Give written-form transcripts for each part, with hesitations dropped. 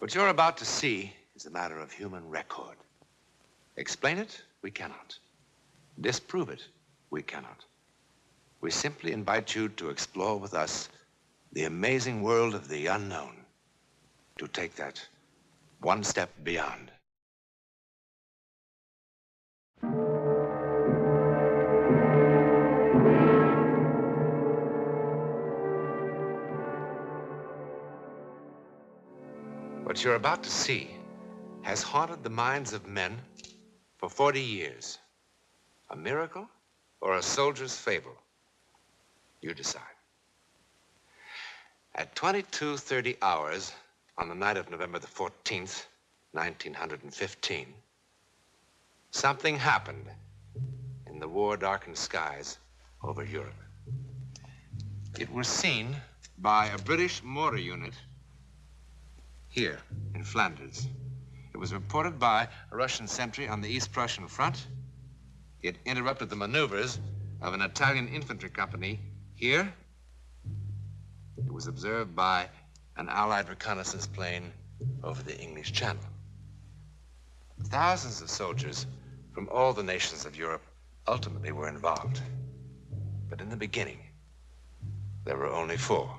What you're about to see is a matter of human record. Explain it, we cannot. Disprove it, we cannot. We simply invite you to explore with us the amazing world of the unknown, to take that one step beyond. What you're about to see has haunted the minds of men for 40 years. A miracle or a soldier's fable? You decide. At 22:30 hours on the night of November the 14th, 1915, something happened in the war-darkened skies over Europe. It was seen by a British mortar unit here in Flanders. It was reported by a Russian sentry on the East Prussian front. It interrupted the maneuvers of an Italian infantry company here. It was observed by an Allied reconnaissance plane over the English Channel. Thousands of soldiers from all the nations of Europe ultimately were involved. But in the beginning, there were only 4.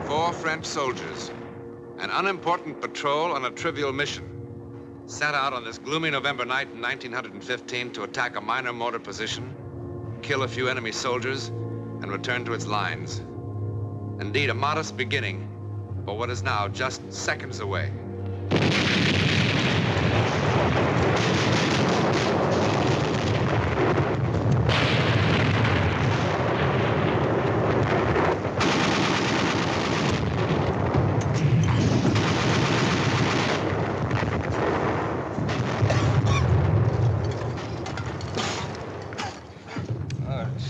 4 French soldiers, an unimportant patrol on a trivial mission, set out on this gloomy November night in 1915 to attack a minor mortar position, kill a few enemy soldiers, and return to its lines. Indeed, a modest beginning for what is now just seconds away.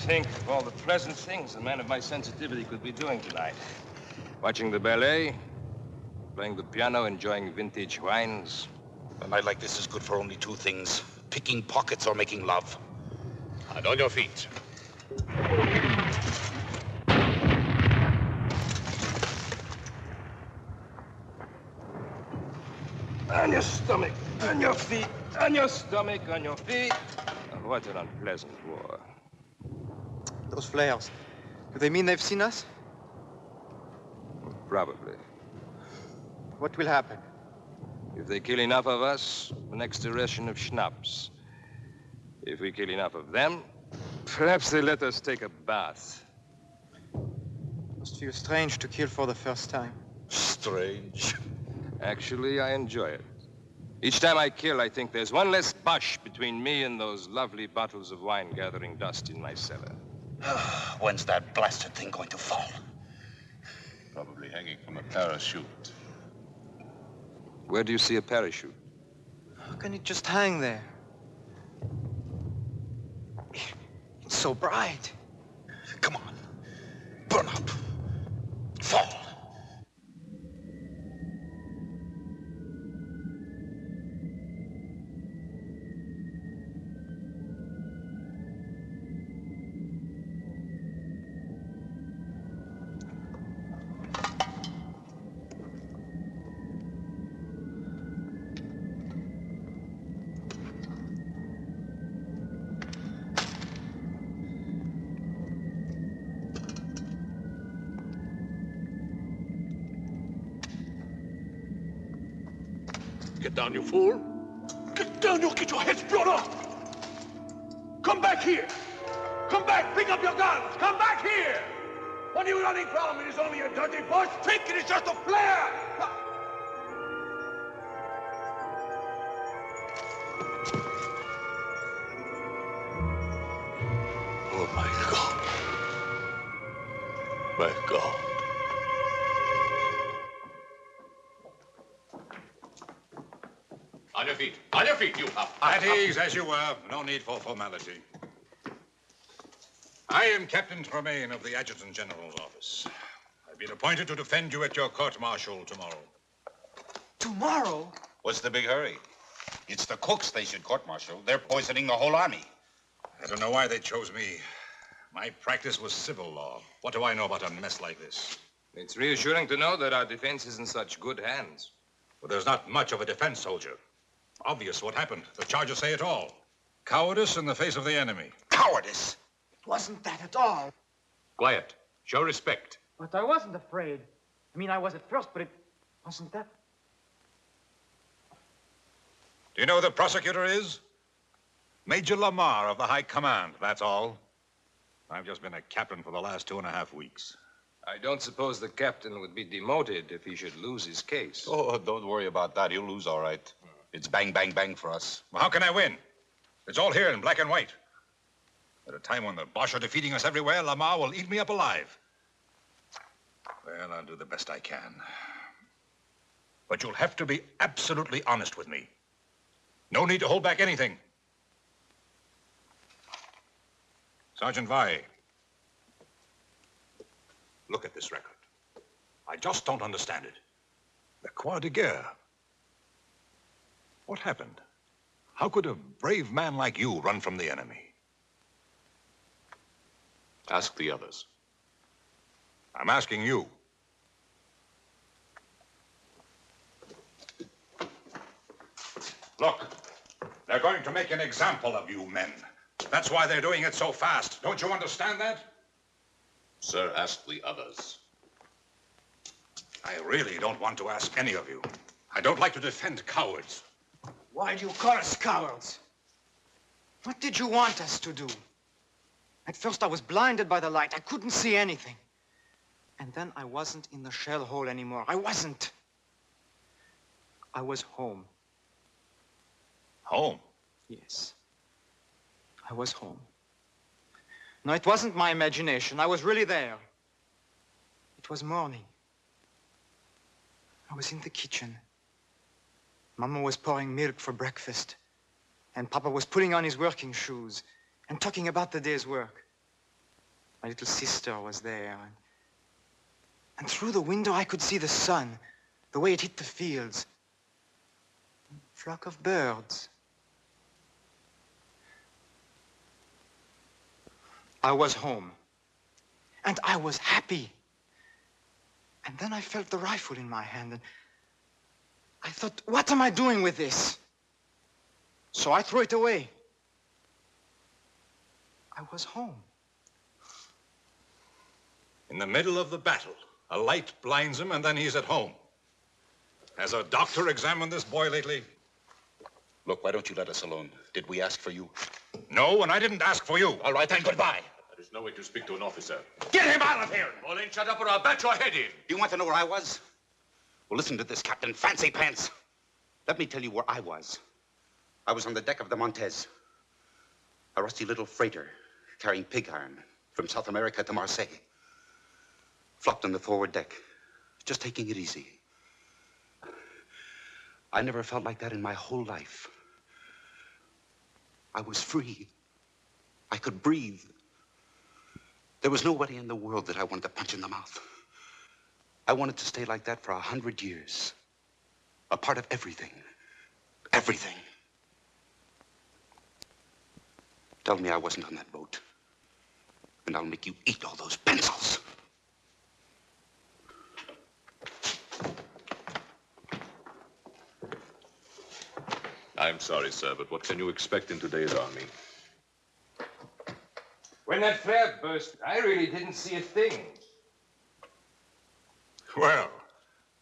Think of all the pleasant things a man of my sensitivity could be doing tonight. Watching the ballet, playing the piano, enjoying vintage wines. A night like this is good for only 2 things: picking pockets or making love. And on your feet. On your stomach, on your feet, on your stomach, on your feet. Oh, what an unpleasant war. Those flares, do they mean they've seen us? Probably. What will happen? If they kill enough of us, the next ration of schnapps. If we kill enough of them, perhaps they let us take a bath. Must feel strange to kill for the first time. Strange? Actually, I enjoy it. Each time I kill, I think there's one less Boche between me and those lovely bottles of wine gathering dust in my cellar. When's that blasted thing going to fall? Probably hanging from a parachute. Where do you see a parachute? How can it just hang there? It's so bright. Come on. Burn up. Fall. Get down, you fool. Get down, you'll get your heads blown off. Come back here. Come back, pick up your guns. Come back here. What are you running from? It is only a dirty bush. Think it is just a flare. Oh, my God. My God. On your feet. On your feet, you pup. At ease, as you were. No need for formality. I am Captain Tremaine of the Adjutant General's office. I've been appointed to defend you at your court-martial tomorrow. Tomorrow? What's the big hurry? It's the cooks they should court-martial. They're poisoning the whole army. I don't know why they chose me. My practice was civil law. What do I know about a mess like this? It's reassuring to know that our defense is in such good hands. Well, there's not much of a defense, soldier. Obvious what happened. The charges say it all. Cowardice in the face of the enemy. Cowardice? It wasn't that at all. Quiet. Show respect. But I wasn't afraid. I mean, I was at first, but it wasn't that. Do you know who the prosecutor is? Major Lamar of the High Command, that's all. I've just been a captain for the last 2.5 weeks. I don't suppose the captain would be demoted if he should lose his case. Oh, don't worry about that. He'll lose all right. It's bang, bang, bang for us. Well, how can I win? It's all here in black and white. At a time when the Boche are defeating us everywhere, Lamar will eat me up alive. Well, I'll do the best I can. But you'll have to be absolutely honest with me. No need to hold back anything. Sergeant Vai, look at this record. I just don't understand it. The Croix de Guerre. What happened? How could a brave man like you run from the enemy? Ask the others. I'm asking you. Look, they're going to make an example of you men. That's why they're doing it so fast. Don't you understand that? Sir, ask the others. I really don't want to ask any of you. I don't like to defend cowards. Why do you call us cowards? What did you want us to do? At first, I was blinded by the light. I couldn't see anything. And then I wasn't in the shell hole anymore. I wasn't. I was home. Home? Yes. I was home. No, it wasn't my imagination. I was really there. It was morning. I was in the kitchen. Mama was pouring milk for breakfast. And Papa was putting on his working shoes and talking about the day's work. My little sister was there. And through the window, I could see the sun, the way it hit the fields. A flock of birds. I was home. And I was happy. And then I felt the rifle in my hand, and I thought, what am I doing with this? So I threw it away. I was home. In the middle of the battle, a light blinds him, and then he's at home. Has a doctor examined this boy lately? Look, why don't you let us alone? Did we ask for you? No, and I didn't ask for you. All right, then, goodbye. There is no way to speak to an officer. Get him out of here! Well, then shut up or I'll bat your head in. Do you want to know where I was? Well, listen to this, Captain Fancy Pants. Let me tell you where I was. I was on the deck of the Montez, a rusty little freighter carrying pig iron from South America to Marseille. Flopped on the forward deck, just taking it easy. I never felt like that in my whole life. I was free. I could breathe. There was nobody in the world that I wanted to punch in the mouth. I wanted to stay like that for 100 years. A part of everything. Everything. Tell me I wasn't on that boat, and I'll make you eat all those pencils. I'm sorry, sir, but what can you expect in today's army? When that flare burst, I really didn't see a thing. Well,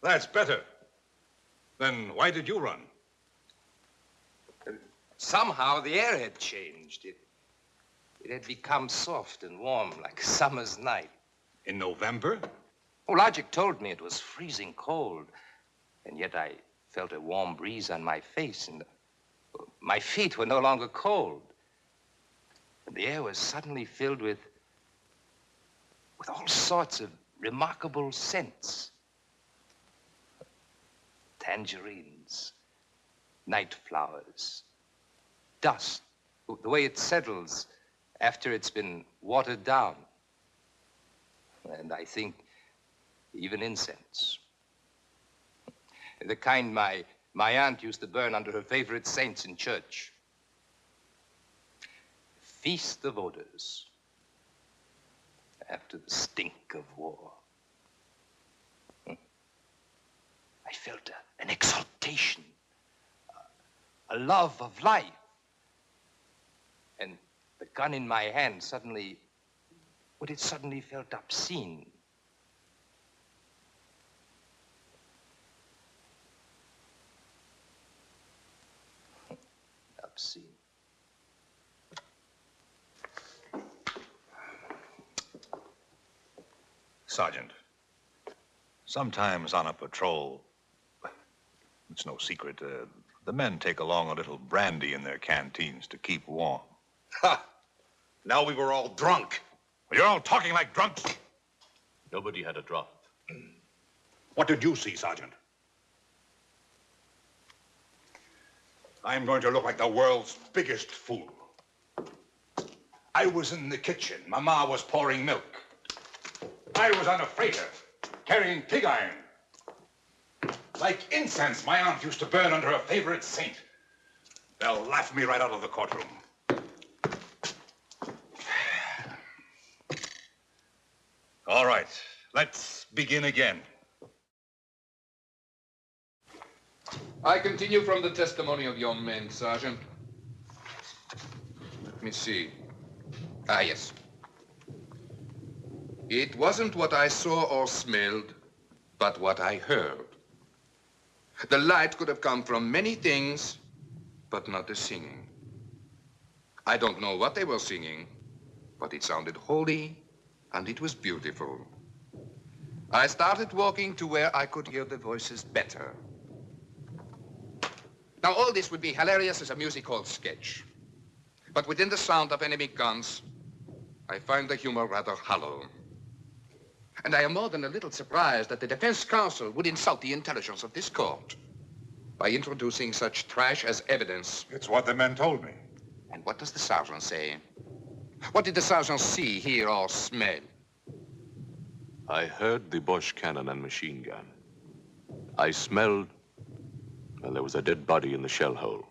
that's better. Then why did you run? Somehow the air had changed. It had become soft and warm like summer's night. In November? Oh, logic told me it was freezing cold. And yet I felt a warm breeze on my face, and my feet were no longer cold. And the air was suddenly filled with all sorts of remarkable scents. Tangerines, night flowers, dust, the way it settles after it's been watered down. And I think even incense. The kind my aunt used to burn under her favorite saints in church. Feast of odors after the stink of war. I felt an exaltation, a love of life. And the gun in my hand suddenly, well, it suddenly felt obscene. Obscene. Sergeant, sometimes on a patrol, it's no secret, the men take along a little brandy in their canteens to keep warm. Ha! Now we were all drunk. You're all talking like drunks. Nobody had a drop. What did you see, Sergeant? I'm going to look like the world's biggest fool. I was in the kitchen. Mama was pouring milk. I was on a freighter, carrying pig iron. Like incense my aunt used to burn under her favorite saint. They'll laugh me right out of the courtroom. All right, let's begin again. I continue from the testimony of your men, Sergeant. Let me see. Ah, yes. It wasn't what I saw or smelled, but what I heard. The light could have come from many things, but not the singing. I don't know what they were singing, but it sounded holy, and it was beautiful. I started walking to where I could hear the voices better. Now, all this would be hilarious as a music hall sketch. But within the sound of enemy guns, I find the humor rather hollow. And I am more than a little surprised that the defense counsel would insult the intelligence of this court by introducing such trash as evidence. It's what the men told me. And what does the sergeant say? What did the sergeant see, hear, or smell? I heard the Bosch cannon and machine gun. I smelled, well, there was a dead body in the shell hole.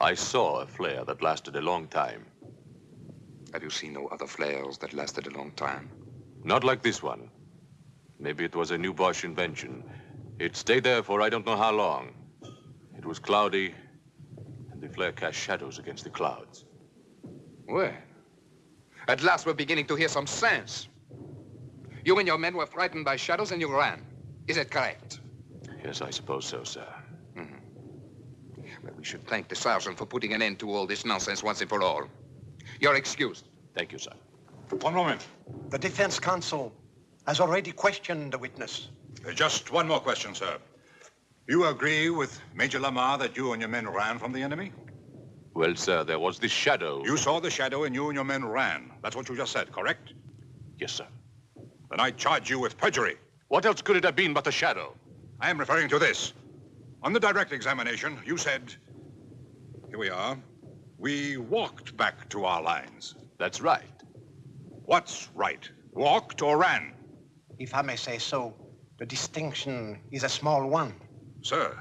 I saw a flare that lasted a long time. Have you seen no other flares that lasted a long time? Not like this one. Maybe it was a new Bosch invention. It stayed there for I don't know how long. It was cloudy, and the flare cast shadows against the clouds. Well, at last we're beginning to hear some sense. You and your men were frightened by shadows and you ran. Is that correct? Yes, I suppose so, sir. Mm-hmm. Well, we should thank the sergeant for putting an end to all this nonsense once and for all. You're excused. Thank you, sir. One moment. The defense counsel has already questioned the witness. Just one more question, sir. You agree with Major Lamar that you and your men ran from the enemy? Well, sir, there was this shadow. You saw the shadow and you and your men ran. That's what you just said, correct? Yes, sir. Then I charge you with perjury. What else could it have been but the shadow? I am referring to this. On the direct examination, you said, here we are, we walked back to our lines. That's right. What's right? Walked or ran? If I may say so, the distinction is a small one. Sir,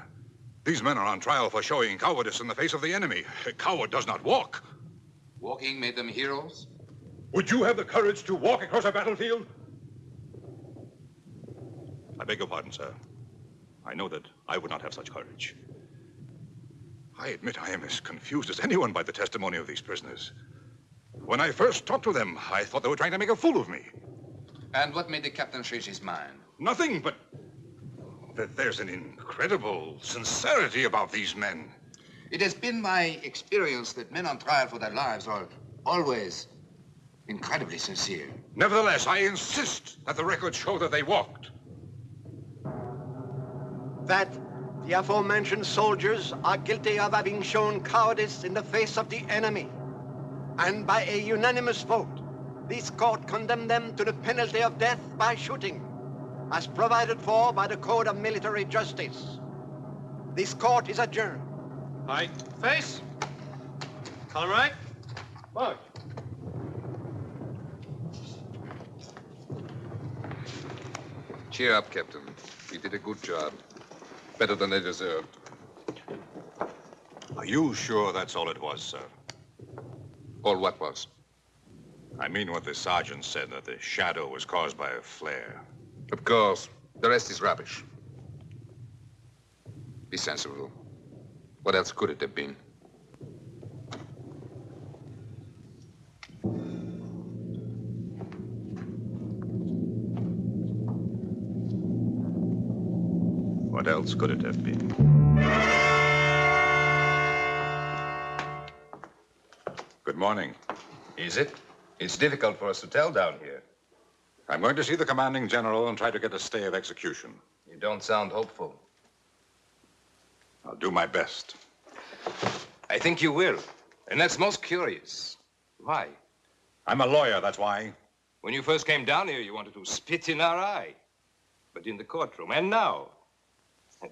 these men are on trial for showing cowardice in the face of the enemy. A coward does not walk. Walking made them heroes? Would you have the courage to walk across a battlefield? I beg your pardon, sir. I know that I would not have such courage. I admit I am as confused as anyone by the testimony of these prisoners. When I first talked to them, I thought they were trying to make a fool of me. And what made the captain change his mind? Nothing, but that there's an incredible sincerity about these men. It has been my experience that men on trial for their lives are always incredibly sincere. Nevertheless, I insist that the records show that they walked. That the aforementioned soldiers are guilty of having shown cowardice in the face of the enemy. And by a unanimous vote, this court condemned them to the penalty of death by shooting, as provided for by the Code of Military Justice. This court is adjourned. Aye. Face. Color right. March. Cheer up, Captain. We did a good job. Better than they deserved. Are you sure that's all it was, sir? All what was? I mean what the sergeant said, that the shadow was caused by a flare. Of course. The rest is rubbish. Be sensible. What else could it have been? What else could it have been? Good morning. Is it? It's difficult for us to tell down here. I'm going to see the commanding general and try to get a stay of execution. You don't sound hopeful. I'll do my best. I think you will. And that's most curious. Why? I'm a lawyer, that's why. When you first came down here, you wanted to spit in our eye. But in the courtroom, and now.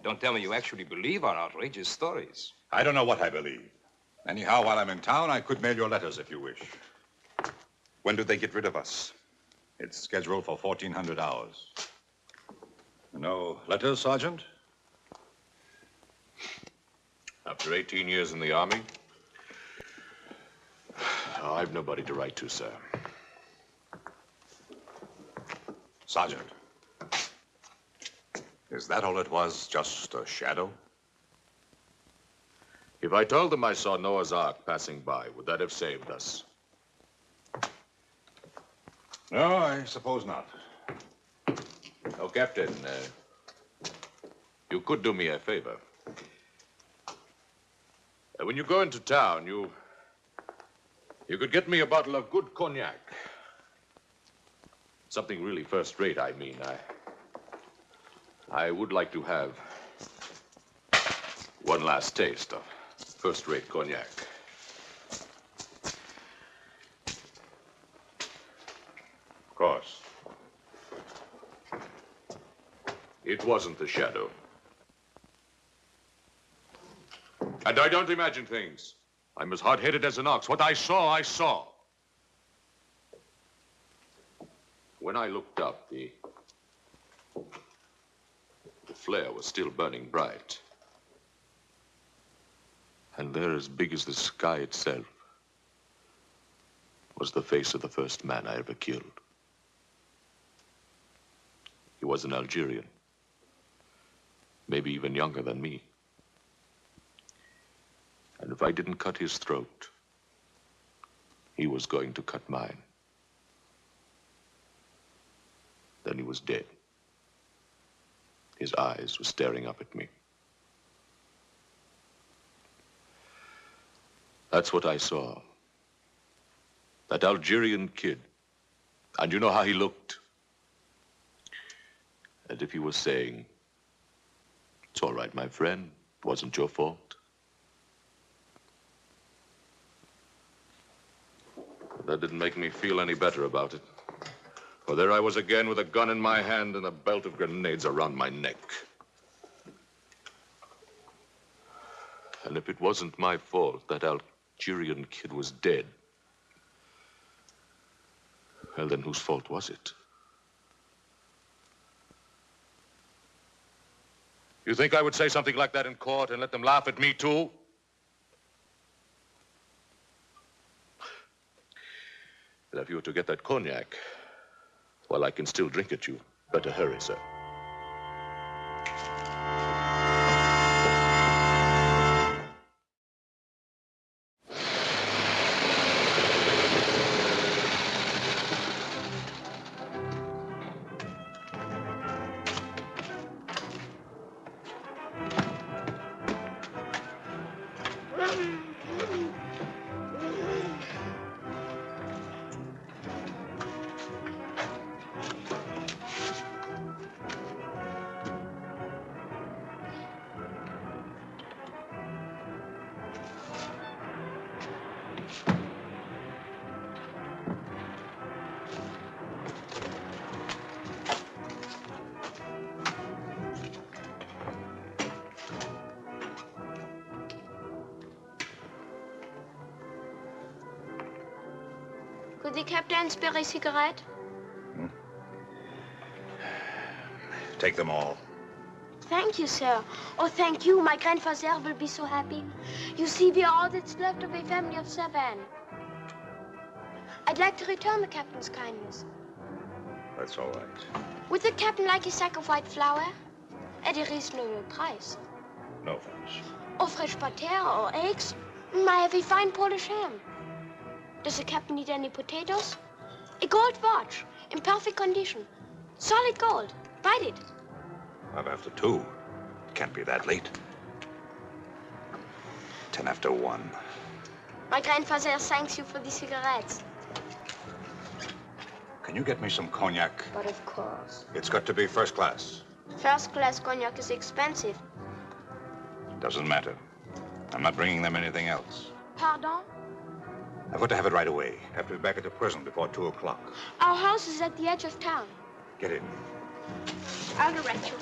Don't tell me you actually believe our outrageous stories. I don't know what I believe. Anyhow, while I'm in town, I could mail your letters if you wish. When do they get rid of us? It's scheduled for 1400 hours. No letters, Sergeant? After 18 years in the Army, I've nobody to write to, sir. Sergeant, is that all it was, just a shadow? If I told them I saw Noah's Ark passing by, would that have saved us? No, I suppose not. Oh, Captain, you could do me a favor. When you go into town, you could get me a bottle of good cognac. Something really first-rate, I mean. I would like to have one last taste of first-rate cognac. Of course. It wasn't the shadow. And I don't imagine things. I'm as hard-headed as an ox. What I saw, I saw. When I looked up, the flare was still burning bright. And there, as big as the sky itself, was the face of the first man I ever killed. He was an Algerian, maybe even younger than me. And if I didn't cut his throat, he was going to cut mine. Then he was dead. His eyes were staring up at me. That's what I saw. That Algerian kid. And you know how he looked? As if he was saying, "It's all right, my friend. It wasn't your fault." That didn't make me feel any better about it. For there I was again with a gun in my hand and a belt of grenades around my neck. And if it wasn't my fault that Algerian kid was dead, well, then whose fault was it? You think I would say something like that in court and let them laugh at me, too? But if you were to get that cognac, well, I can still drink it. You better hurry, sir. Could the captain spare a cigarette? Take them all. Thank you, sir. Oh, thank you. My grandfather will be so happy. You see, we are all that's left of a family of 7. I'd like to return the captain's kindness. That's all right. Would the captain like a sack of white flour? At a reasonable price. No thanks. Or fresh butter or eggs? I have a fine Polish ham. Does the captain need any potatoes? A gold watch, in perfect condition. Solid gold. Write it. I'm after 2. It can't be that late. 10 after 1. My grandfather thanks you for the cigarettes. Can you get me some cognac? But of course. It's got to be first class. First class cognac is expensive. Doesn't matter. I'm not bringing them anything else. Pardon? I've got to have it right away. Have to be back at the prison before 2 o'clock. Our house is at the edge of town. Get in. I'll direct you.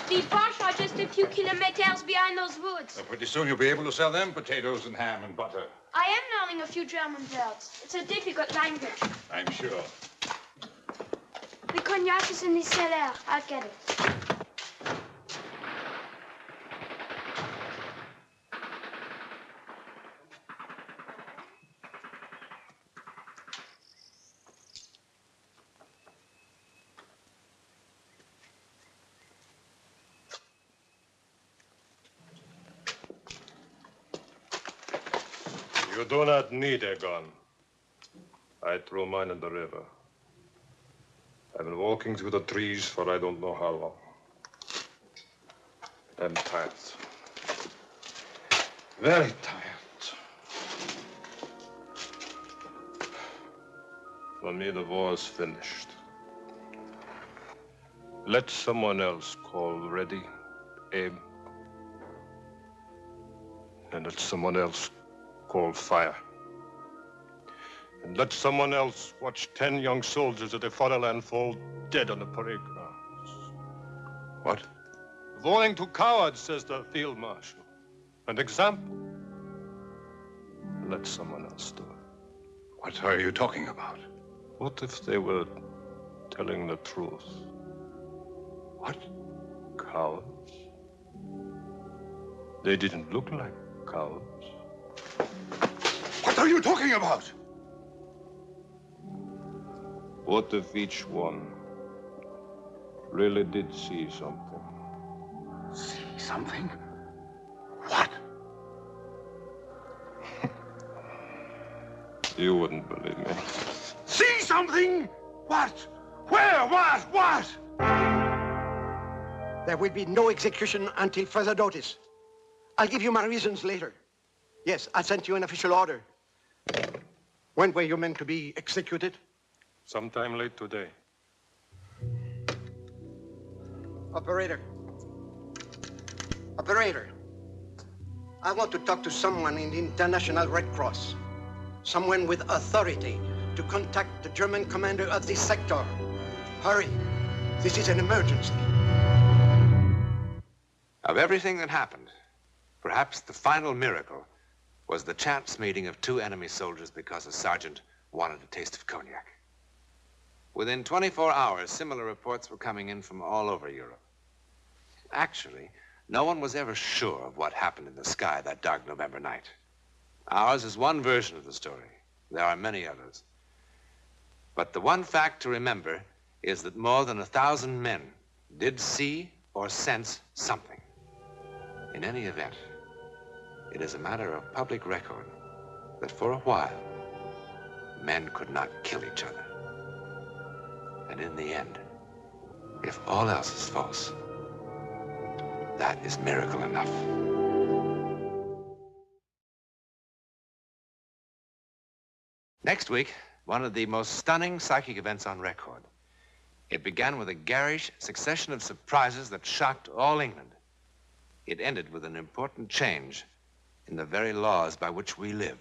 The Bosch are just a few kilometers behind those woods. So pretty soon you'll be able to sell them potatoes and ham and butter. I am learning a few German words. It's a difficult language. I'm sure. The cognac is in the cellar. I'll get it. You do not need a gun. I threw mine in the river. I've been walking through the trees for I don't know how long. I'm tired. Very tired. For me, the war is finished. Let someone else call ready, aim. And let someone else call fire. And let someone else watch 10 young soldiers of the fatherland fall dead on the parade grounds. What? Warning to cowards, says the field marshal. An example. Let someone else do it. What are you talking about? What if they were telling the truth? What? Cowards? They didn't look like cowards. What are you talking about? What if each one really did see something? See something? What? You wouldn't believe me. See something? What? Where? What? There will be no execution until further notice. I'll give you my reasons later. Yes, I sent you an official order. When were you meant to be executed? Sometime late today. Operator. Operator. I want to talk to someone in the International Red Cross. Someone with authority to contact the German commander of this sector. Hurry. This is an emergency. Of everything that happened, perhaps the final miracle was the chance meeting of 2 enemy soldiers because a sergeant wanted a taste of cognac. Within 24 hours, similar reports were coming in from all over Europe. Actually, no one was ever sure of what happened in the sky that dark November night. Ours is one version of the story. There are many others. But the one fact to remember is that more than 1,000 men did see or sense something. In any event, it is a matter of public record that for a while, men could not kill each other. And in the end, if all else is false, that is miracle enough. Next week, one of the most stunning psychic events on record. It began with a garish succession of surprises that shocked all England. It ended with an important change in the very laws by which we live.